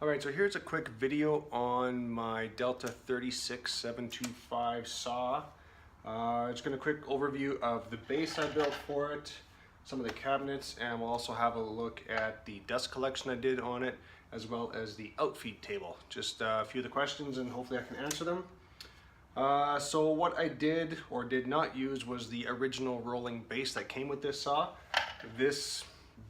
Alright, so here's a quick video on my Delta 36725 saw. It's going to quick overview of the base I built for it, some of the cabinets, and we'll also have a look at the dust collection I did on it, as well as the outfeed table. Just a few of the questions and hopefully I can answer them. So what I did or did not use was the original rolling base that came with this saw. This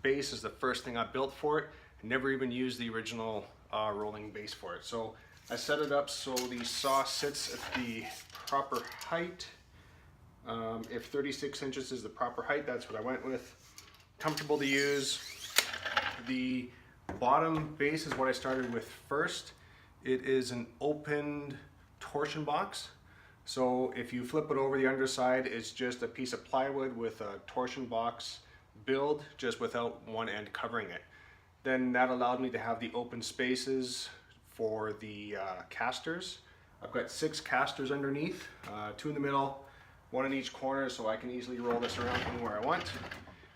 base is the first thing I built for it. I never even used the original rolling base for it. So I set it up so the saw sits at the proper height. If 36 inches is the proper height, that's what I went with. Comfortable to use. The bottom base is what I started with first. It is an opened torsion box. So if you flip it over, the underside, it's just a piece of plywood with a torsion box build, just without one end covering it. Then that allowed me to have the open spaces for the casters. I've got 6 casters underneath, 2 in the middle, 1 in each corner, so I can easily roll this around anywhere I want.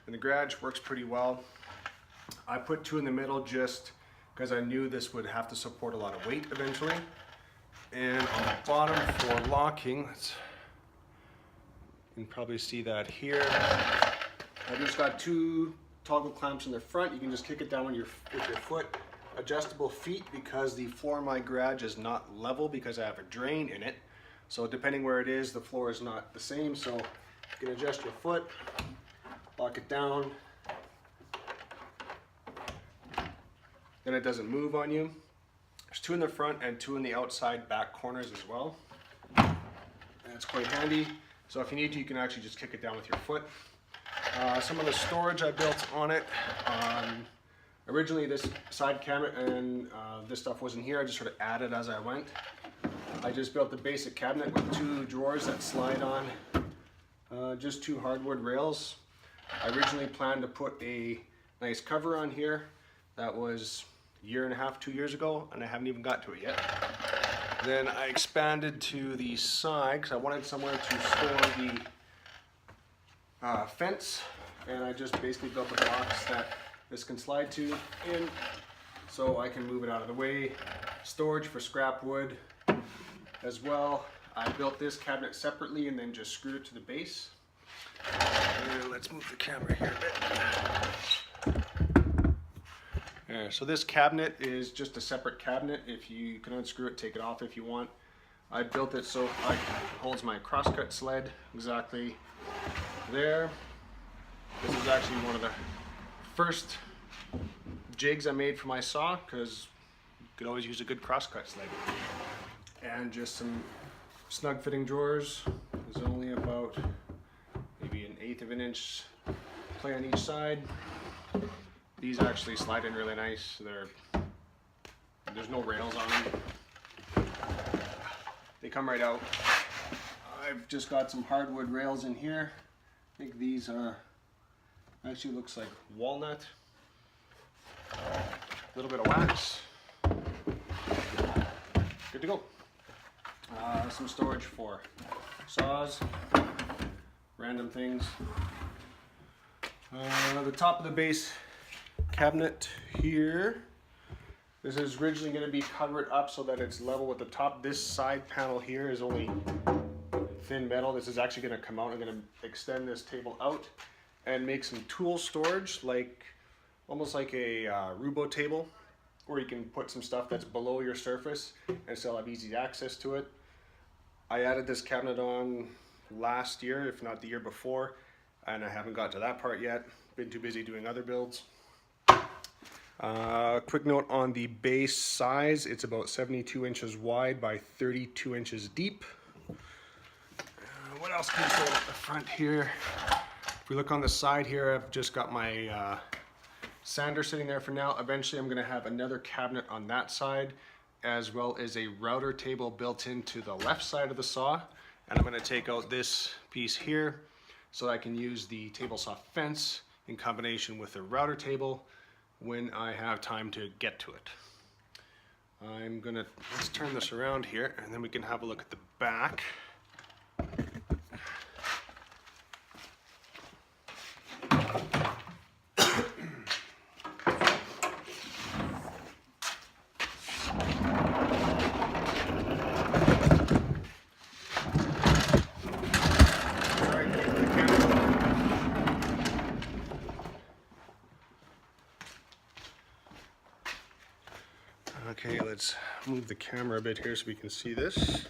And the garage works pretty well. I put 2 in the middle just because I knew this would have to support a lot of weight eventually. And on the bottom for locking, you can probably see that here. I just got 2 toggle clamps in the front. You can just kick it down with your foot. Adjustable feet, because the floor in my garage is not level because I have a drain in it. So depending where it is, the floor is not the same. So you can adjust your foot, lock it down. Then it doesn't move on you. There's 2 in the front and 2 in the outside back corners as well. And it's quite handy. So if you need to, you can actually just kick it down with your foot. Some of the storage I built on it. Originally this side cabinet and this stuff wasn't here. I just sort of added as I went. I just built the basic cabinet with 2 drawers that slide on, just 2 hardwood rails. I originally planned to put a nice cover on here. That was a year and a half, 2 years ago, and I haven't even got to it yet. Then I expanded to the side because I wanted somewhere to store the fence, and I just basically built a box that this can slide to in so I can move it out of the way. Storage for scrap wood as well. I built this cabinet separately and then just screwed it to the base. And let's move the camera here a bit. Yeah, so this cabinet is just a separate cabinet. If you can unscrew it, take it off if you want. I built it so it holds my crosscut sled exactly there. This is actually one of the first jigs I made for my saw, because you could always use a good crosscut sled. And just some snug fitting drawers. There's only about maybe 1/8 of an inch play on each side. These actually slide in really nice. There's no rails on them. They come right out. I've just got some hardwood rails in here. I think these are, actually looks like walnut. A little bit of wax. Good to go. Some storage for saws, random things. The top of the base cabinet here. This is originally going to be covered up so that it's level with the top. This side panel here is only thin metal. This is actually going to come out. I'm going to extend this table out and make some tool storage, like almost like a Rubo table, where you can put some stuff that's below your surface and still have easy access to it. I added this cabinet on last year, if not the year before, and I haven't got to that part yet. Been too busy doing other builds. Quick note on the base size, it's about 72 inches wide by 32 inches deep. What else can you say at the front here? If we look on the side here, I've just got my sander sitting there for now. Eventually I'm going to have another cabinet on that side, as well as a router table built into the left side of the saw. And I'm going to take out this piece here so I can use the table saw fence in combination with the router table when I have time to get to it. Let's turn this around here and then we can have a look at the back. Okay, let's move the camera a bit here so we can see this.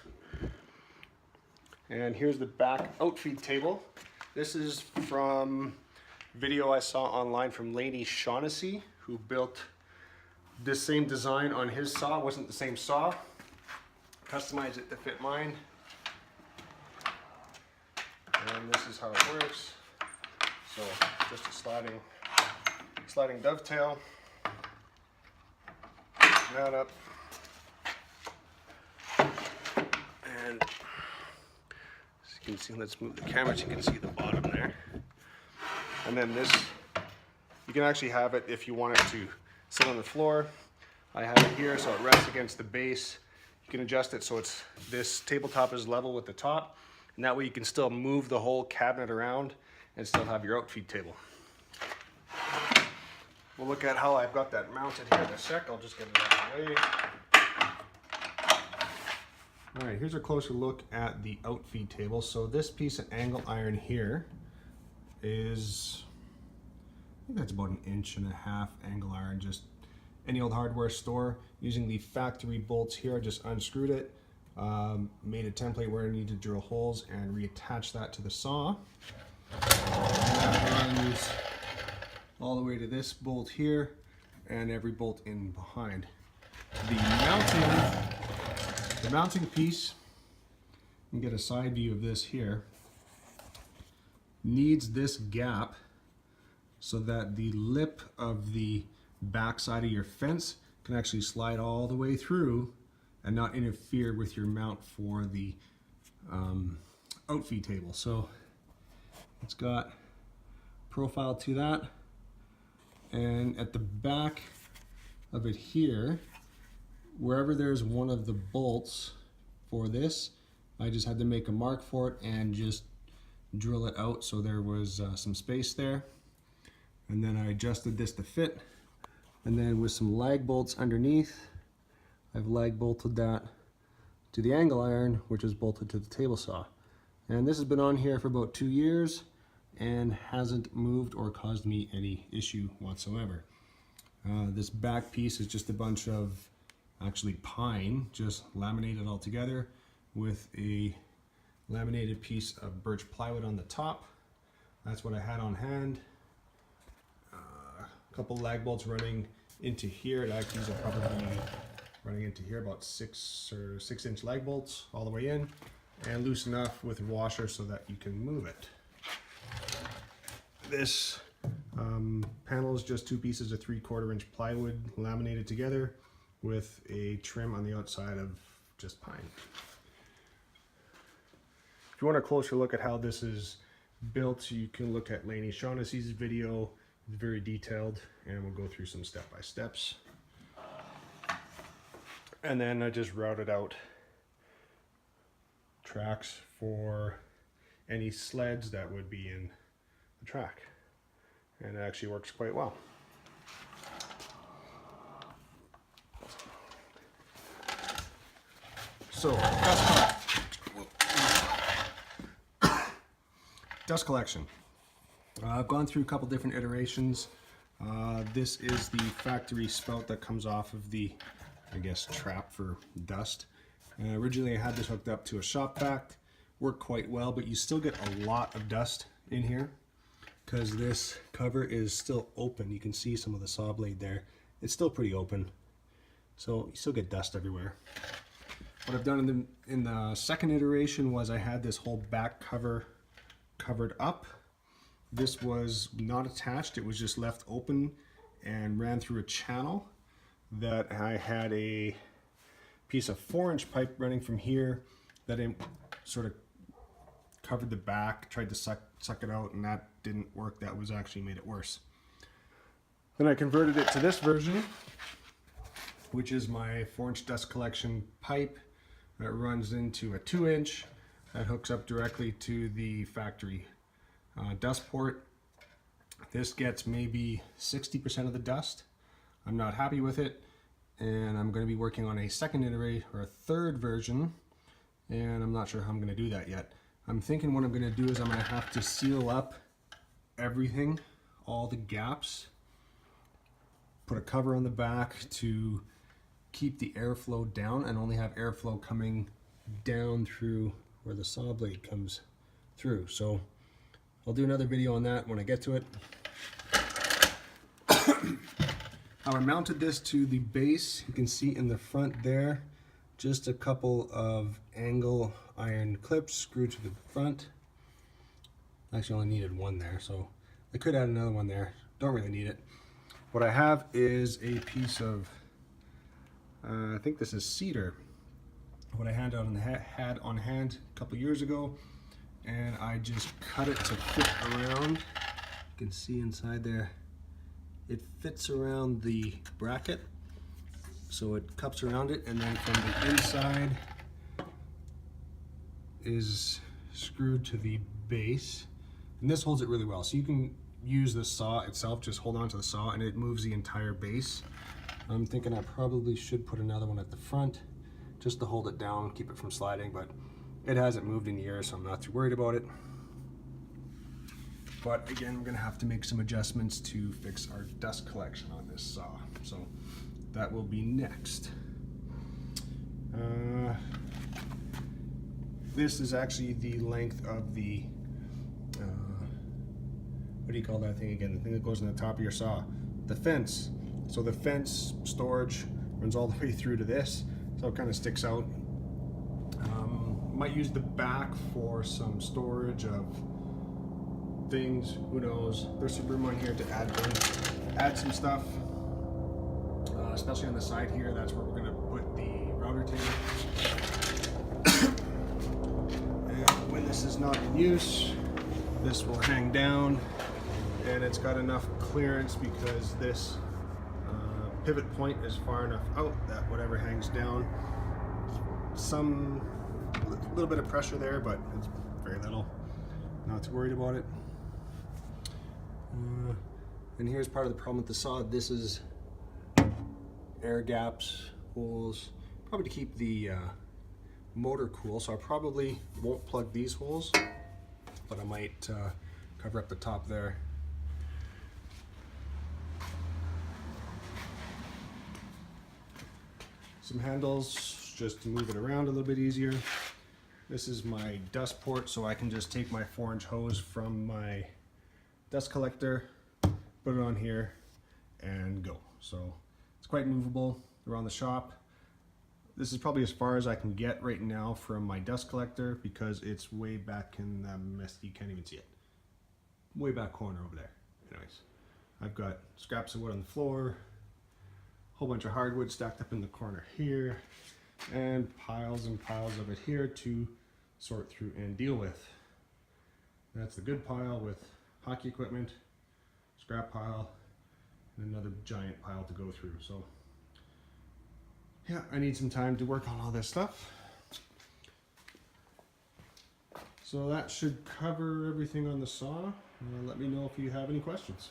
And here's the back outfeed table. This is from video I saw online from Laney Shaughnessy, who built this same design on his saw. It wasn't the same saw. Customized it to fit mine. And this is how it works. So just a sliding dovetail. That up. And as you can see, let's move the camera so you can see the bottom there. And then this, you can actually have it if you want it to sit on the floor. I have it here so it rests against the base. You can adjust it so it's, this tabletop is level with the top, and that way you can still move the whole cabinet around and still have your outfeed table. We'll look at how I've got that mounted here in a sec. I'll just get it out of the way. All right, here's a closer look at the outfeed table. So this piece of angle iron here is, I think that's about 1.5 inches angle iron, just any old hardware store. Using the factory bolts here, I just unscrewed it, made a template where I need to drill holes and reattach that to the saw. And that runs all the way to this bolt here and every bolt in behind. The mounting piece, you can get a side view of this here, needs this gap so that the lip of the back side of your fence can actually slide all the way through and not interfere with your mount for the outfeed table. So it's got profile to that, and at the back of it here, wherever there's one of the bolts for this, I just had to make a mark for it and just drill it out so there was some space there. And then I adjusted this to fit. And then with some lag bolts underneath, I've lag bolted that to the angle iron, which is bolted to the table saw. And this has been on here for about 2 years and hasn't moved or caused me any issue whatsoever. This back piece is just a bunch of actually pine, just laminated all together with a laminated piece of birch plywood on the top. That's what I had on hand. A couple lag bolts running into here. These are probably running into here, about 6 inch lag bolts all the way in, and loose enough with a washer so that you can move it. This panel is just 2 pieces of 3/4 inch plywood laminated together with a trim on the outside of just pine. If you want a closer look at how this is built, you can look at Laney Shaughnessy's video. It's very detailed, and we'll go through some step-by-steps. And then I just routed out tracks for any sleds that would be in the track, and it actually works quite well. So dust collection. I've gone through a couple different iterations. This is the factory spout that comes off of the, I guess, trap for dust. Originally I had this hooked up to a shop vac. Worked quite well, but you still get a lot of dust in here because this cover is still open. You can see some of the saw blade there. It's still pretty open, so you still get dust everywhere. What I've done in the second iteration was I had this whole back cover covered up. This was not attached, it was just left open and ran through a channel that I had a piece of 4-inch pipe running from here that sort of covered the back, tried to suck it out, and that didn't work. That was actually made it worse. Then I converted it to this version, which is my 4-inch dust collection pipe that runs into a 2-inch that hooks up directly to the factory dust port. This gets maybe 60% of the dust. I'm not happy with it, and I'm going to be working on a second iteration or a third version, and I'm not sure how I'm going to do that yet. I'm thinking what I'm going to do is I'm going to have to seal up everything, all the gaps, put a cover on the back to keep the airflow down and only have airflow coming down through where the saw blade comes through. So I'll do another video on that when I get to it. How I mounted this to the base, you can see in the front there, just a couple of angle iron clips screwed to the front. Actually only needed one there, so I could add another one there. Don't really need it. What I have is a piece of, I think this is cedar. What I had on hand a couple years ago, and I just cut it to fit around. You can see inside there, it fits around the bracket, so it cups around it, and then from the inside is screwed to the base, and this holds it really well. So you can use the saw itself, just hold on to the saw, and it moves the entire base. I'm thinking I probably should put another one at the front just to hold it down, keep it from sliding, but it hasn't moved in years, so I'm not too worried about it. But again, we're gonna have to make some adjustments to fix our dust collection on this saw. So that will be next. This is actually the length of the, what do you call that thing again? The thing that goes in the top of your saw. The fence. So the fence storage runs all the way through to this, so it kind of sticks out. Might use the back for some storage of things, who knows. There's some room on here to add some stuff, especially on the side here. That's where we're gonna put the router table. And when this is not in use, this will hang down, and it's got enough clearance because this pivot point is far enough out that whatever hangs down, a little bit of pressure there, but it's very little. Not too worried about it. And here's part of the problem with the saw. This is air gaps, holes, probably to keep the motor cool. So I probably won't plug these holes, but I might cover up the top there. Some handles just to move it around a little bit easier. This is my dust port, so I can just take my 4-inch hose from my dust collector, put it on here, and go. So it's quite movable around the shop. This is probably as far as I can get right now from my dust collector because it's way back in the mess, you can't even see it. Way back corner over there. Anyways, I've got scraps of wood on the floor, a whole bunch of hardwood stacked up in the corner here, and piles and piles of it here to sort through and deal with. That's the good pile with hockey equipment, scrap pile, and another giant pile to go through. So yeah, I need some time to work on all this stuff. So that should cover everything on the saw. Let me know if you have any questions.